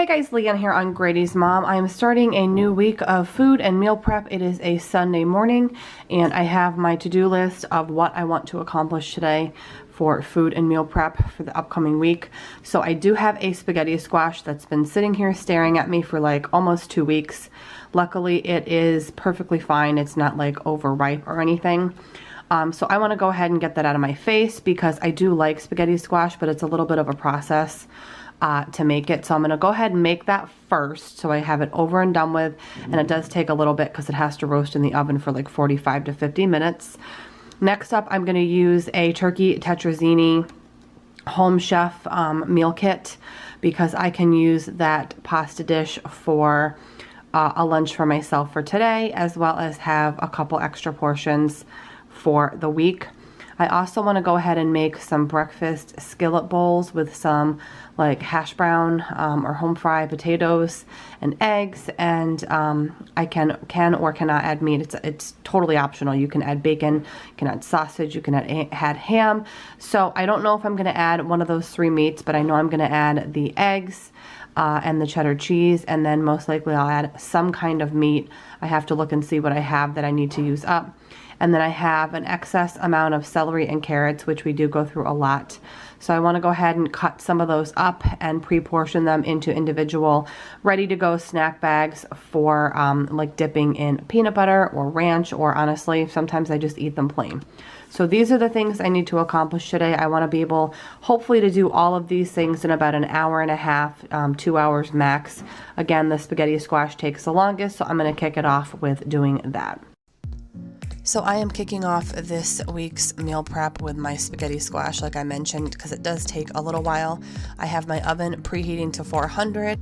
Hey guys, Leanne here on Grady's Mom. I am starting a new week of food and meal prep. It is a Sunday morning and I have my to-do list of what I want to accomplish today for food and meal prep for the upcoming week. So I do have a spaghetti squash that's been sitting here staring at me for like almost 2 weeks. Luckily it is perfectly fine. It's not like overripe or anything. So I want to go ahead and get that out of my face because I do like spaghetti squash, but it's a little bit of a process to make it. So I'm going to go ahead and make that first so I have it over and done with, and it does take a little bit because it has to roast in the oven for like 45 to 50 minutes. Next up, I'm going to use a turkey tetrazzini Home Chef meal kit because I can use that pasta dish for a lunch for myself for today, as well as have a couple extra portions for the week. I also want to go ahead and make some breakfast skillet bowls with some like hash brown or home fried potatoes and eggs, and I can or cannot add meat. It's totally optional. You can add bacon, you can add sausage, you can add ham. So I don't know if I'm going to add one of those 3 meats, but I know I'm going to add the eggs and the cheddar cheese, and then most likely I'll add some kind of meat. I have to look and see what I have that I need to use up. And then I have an excess amount of celery and carrots, which we do go through a lot. So I want to go ahead and cut some of those up and pre-portion them into individual ready-to-go snack bags for like dipping in peanut butter or ranch, or honestly, sometimes I just eat them plain. So these are the things I need to accomplish today. I want to be able, hopefully, to do all of these things in about an hour and a half, 2 hours max. Again, the spaghetti squash takes the longest, so I'm going to kick it off with doing that. So I am kicking off this week's meal prep with my spaghetti squash, like I mentioned, because it does take a little while. I have my oven preheating to 400.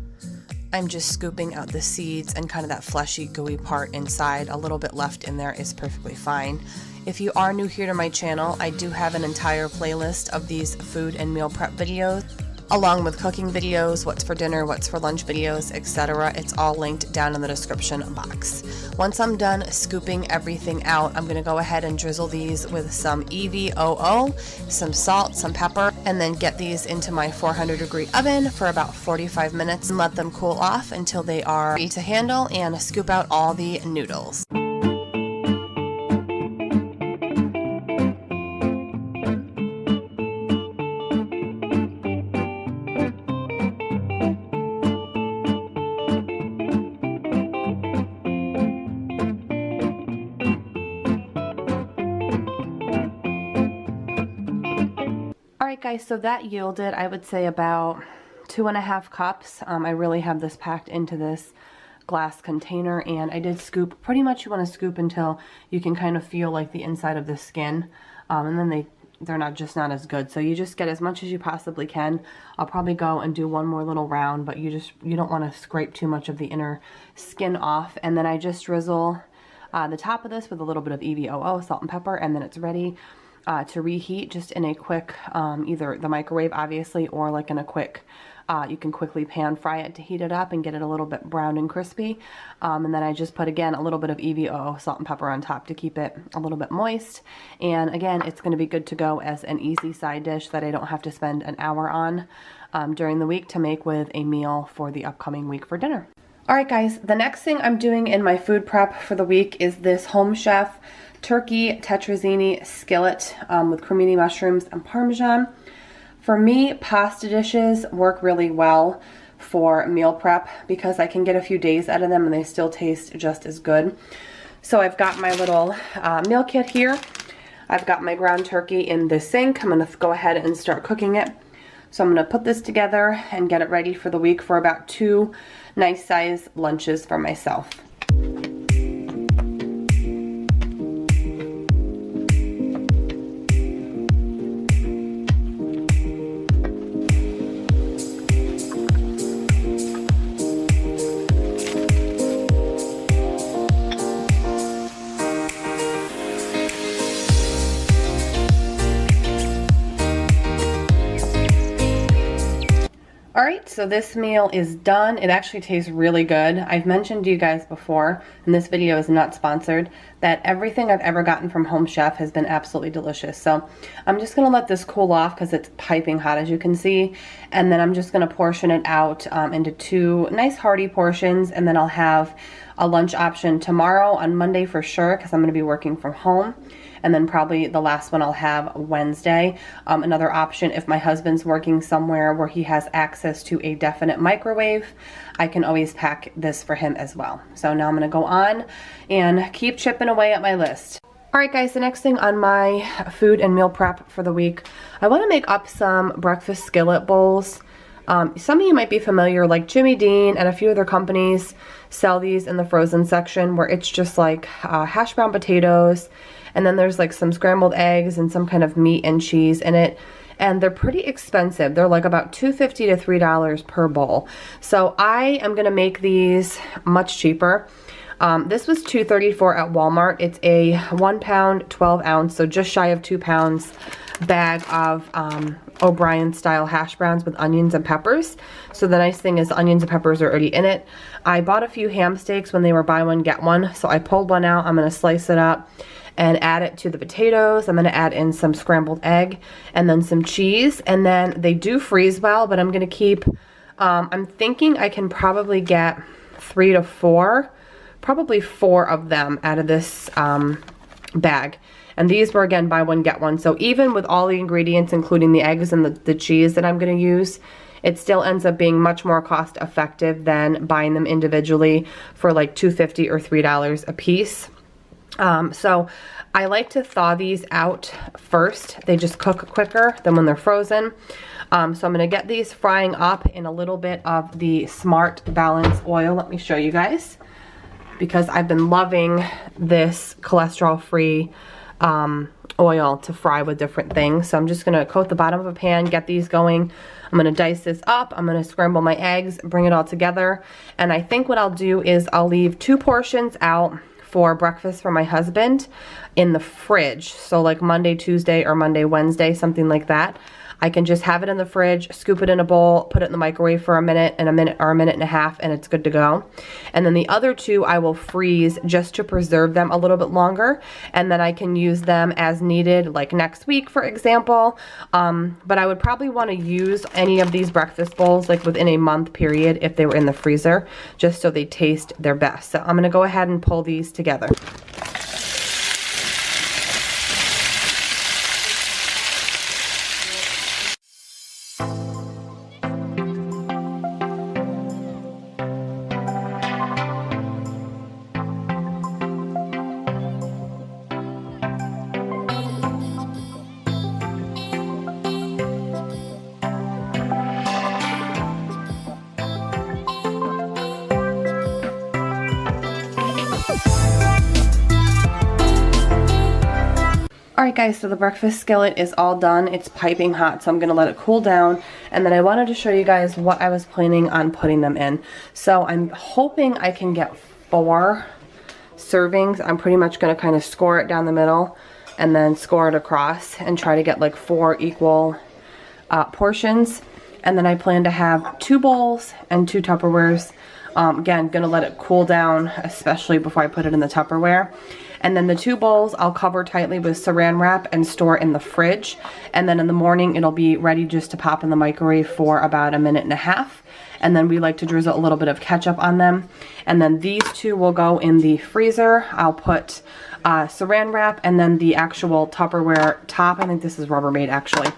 I'm just scooping out the seeds and kind of that fleshy, gooey part inside. A little bit left in there is perfectly fine. If you are new here to my channel, I do have an entire playlist of these food and meal prep videos, along with cooking videos, what's for dinner, what's for lunch videos, etc. It's all linked down in the description box. Once I'm done scooping everything out, I'm going to go ahead and drizzle these with some EVOO, some salt, some pepper, and then get these into my 400-degree oven for about 45 minutes and let them cool off until they are ready to handle, and scoop out all the noodles. Alright guys, so that yielded, I would say, about 2.5 cups. I really have this packed into this glass container, and I did scoop. Pretty much you want to scoop until you can kind of feel like the inside of the skin, and then they're not as good. So you just get as much as you possibly can. I'll probably go and do one more little round, but you don't want to scrape too much of the inner skin off. And then I just drizzle the top of this with a little bit of EVOO, salt and pepper, and then it's ready to reheat just in a quick, either the microwave obviously, or like in a quick, you can quickly pan fry it to heat it up and get it a little bit brown and crispy. And then I just put, again, a little bit of EVOO, salt and pepper on top to keep it a little bit moist. And again, it's going to be good to go as an easy side dish that I don't have to spend an hour on during the week to make with a meal for the upcoming week for dinner. Alright guys, the next thing I'm doing in my food prep for the week is this Home Chef turkey tetrazzini skillet with cremini mushrooms and Parmesan. For me, pasta dishes work really well for meal prep because I can get a few days out of them and they still taste just as good. So I've got my little meal kit here. I've got my ground turkey in the sink. I'm going to go ahead and start cooking it. So I'm going to put this together and get it ready for the week for about 2 nice size lunches for myself. Alright, so this meal is done. It actually tastes really good. I've mentioned to you guys before, and this video is not sponsored, that everything I've ever gotten from Home Chef has been absolutely delicious. So I'm just going to let this cool off because it's piping hot, as you can see. And then I'm just going to portion it out into 2 nice hearty portions, and then I'll have a lunch option tomorrow on Monday for sure because I'm going to be working from home. And then probably the last one I'll have Wednesday. Another option, if my husband's working somewhere where he has access to a definite microwave, I can always pack this for him as well. So now I'm going to go on and keep chipping away at my list. Alright guys, the next thing on my food and meal prep for the week, I want to make up some breakfast skillet bowls. Some of you might be familiar, like Jimmy Dean and a few other companies sell these in the frozen section where it's just like hash brown potatoes, and then there's like some scrambled eggs and some kind of meat and cheese in it. And they're pretty expensive. They're like about $2.50 to $3 per bowl. So I am gonna make these much cheaper. This was $2.34 at Walmart. It's a 1 pound, 12 ounce, so just shy of 2 pounds bag of O'Brien style hash browns with onions and peppers. So the nice thing is the onions and peppers are already in it. I bought a few ham steaks when they were buy one get one, so I pulled one out. I'm gonna slice it up and add it to the potatoes. I'm gonna add in some scrambled egg and then some cheese, and then they do freeze well, but I'm gonna keep, I'm thinking I can probably get 3 to 4, probably 4 of them out of this bag. And these were, again, buy one get one. So even with all the ingredients, including the eggs and the cheese that I'm gonna use, it still ends up being much more cost effective than buying them individually for like $2.50 or $3 a piece. So I like to thaw these out first. They just cook quicker than when they're frozen. So I'm going to get these frying up in a little bit of the Smart Balance oil. Let me show you guys, because I've been loving this cholesterol-free oil to fry with different things. So I'm just going to coat the bottom of a pan, get these going. I'm going to dice this up. I'm going to scramble my eggs, bring it all together. And I think what I'll do is I'll leave 2 portions out for breakfast for my husband in the fridge. So like Monday, Tuesday, or Monday, Wednesday, something like that. I can just have it in the fridge, scoop it in a bowl, put it in the microwave for a minute and a minute and a half, and it's good to go. And then the other 2 I will freeze just to preserve them a little bit longer, and then I can use them as needed, like next week, for example. But I would probably want to use any of these breakfast bowls like within a month period if they were in the freezer, just so they taste their best. So I'm going to go ahead and pull these together. Alright guys, so the breakfast skillet is all done. It's piping hot, so I'm going to let it cool down. And then I wanted to show you guys what I was planning on putting them in. So I'm hoping I can get 4 servings. I'm pretty much going to kind of score it down the middle and then score it across and try to get like 4 equal portions. And then I plan to have 2 bowls and 2 Tupperwares. Again, going to let it cool down, especially before I put it in the Tupperware. And then the 2 bowls I'll cover tightly with saran wrap and store in the fridge. And then in the morning it'll be ready just to pop in the microwave for about a minute and a half. And then we like to drizzle a little bit of ketchup on them. And then these 2 will go in the freezer. I'll put saran wrap and then the actual Tupperware top. I think this is Rubbermaid actually.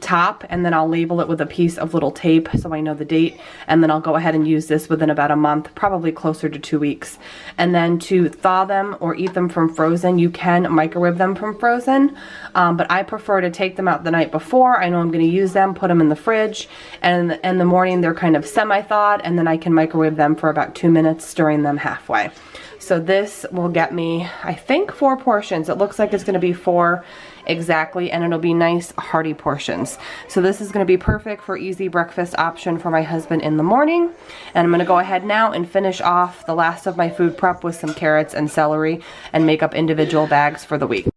Top, and then I'll label it with a piece of little tape so I know the date, and then I'll go ahead and use this within about a month, probably closer to 2 weeks. And then to thaw them or eat them from frozen, you can microwave them from frozen, but I prefer to take them out the night before. I know I'm going to use them, put them in the fridge, and in the morning they're kind of semi-thawed, and then I can microwave them for about 2 minutes, stirring them halfway. So this will get me, I think, 4 portions. It looks like it's going to be 4 exactly, and it'll be nice hearty portions. So this is going to be perfect for easy breakfast option for my husband in the morning. And I'm going to go ahead now and finish off the last of my food prep with some carrots and celery and make up individual bags for the week.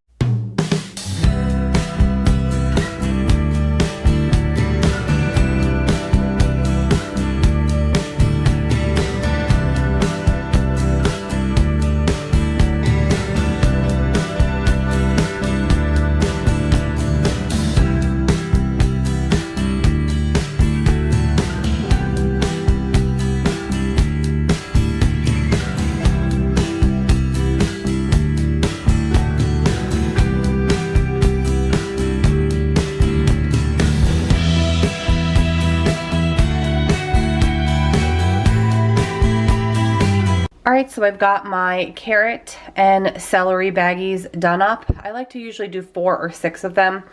Alright, so I've got my carrot and celery baggies done up. I like to usually do 4 or 6 of them.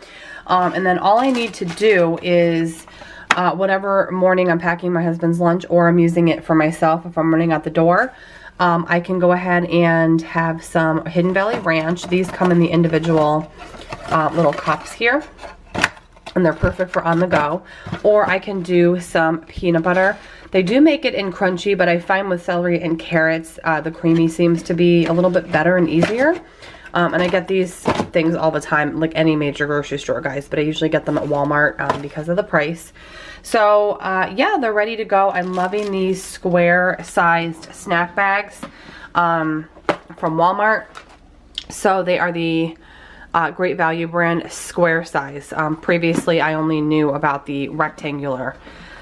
And then all I need to do is whatever morning I'm packing my husband's lunch or I'm using it for myself if I'm running out the door, I can go ahead and have some Hidden Valley Ranch. These come in the individual little cups here, and they're perfect for on the go. Or I can do some peanut butter. They do make it in crunchy, but I find with celery and carrots, the creamy seems to be a little bit better and easier. And I get these things all the time, like any major grocery store, guys, but I usually get them at Walmart because of the price. So, yeah, they're ready to go. I'm loving these square-sized snack bags from Walmart. So they are the Great Value brand square size. Previously, I only knew about the rectangular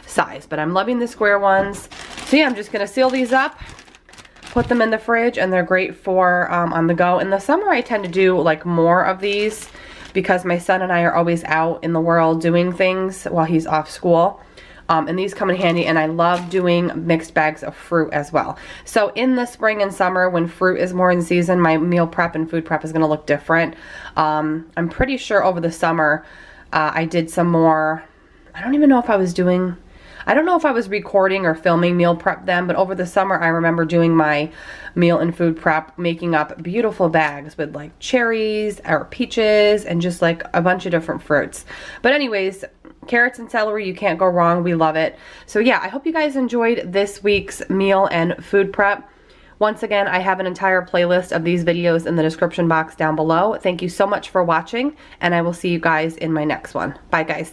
size, but I'm loving the square ones. So yeah, I'm just gonna seal these up, put them in the fridge, and they're great for on the go. In the summer, I tend to do like more of these because my son and I are always out in the world doing things while he's off school. And these come in handy, and I love doing mixed bags of fruit as well. So in the spring and summer, when fruit is more in season, my meal prep and food prep is gonna look different. I'm pretty sure over the summer, I did some more, I don't even know if I was doing, I don't know if I was recording or filming meal prep then, but over the summer I remember doing my meal and food prep, making up beautiful bags with like cherries or peaches and just like a bunch of different fruits. But anyways, carrots and celery, you can't go wrong. We love it. So yeah, I hope you guys enjoyed this week's meal and food prep. Once again, I have an entire playlist of these videos in the description box down below. Thank you so much for watching, and I will see you guys in my next one. Bye, guys.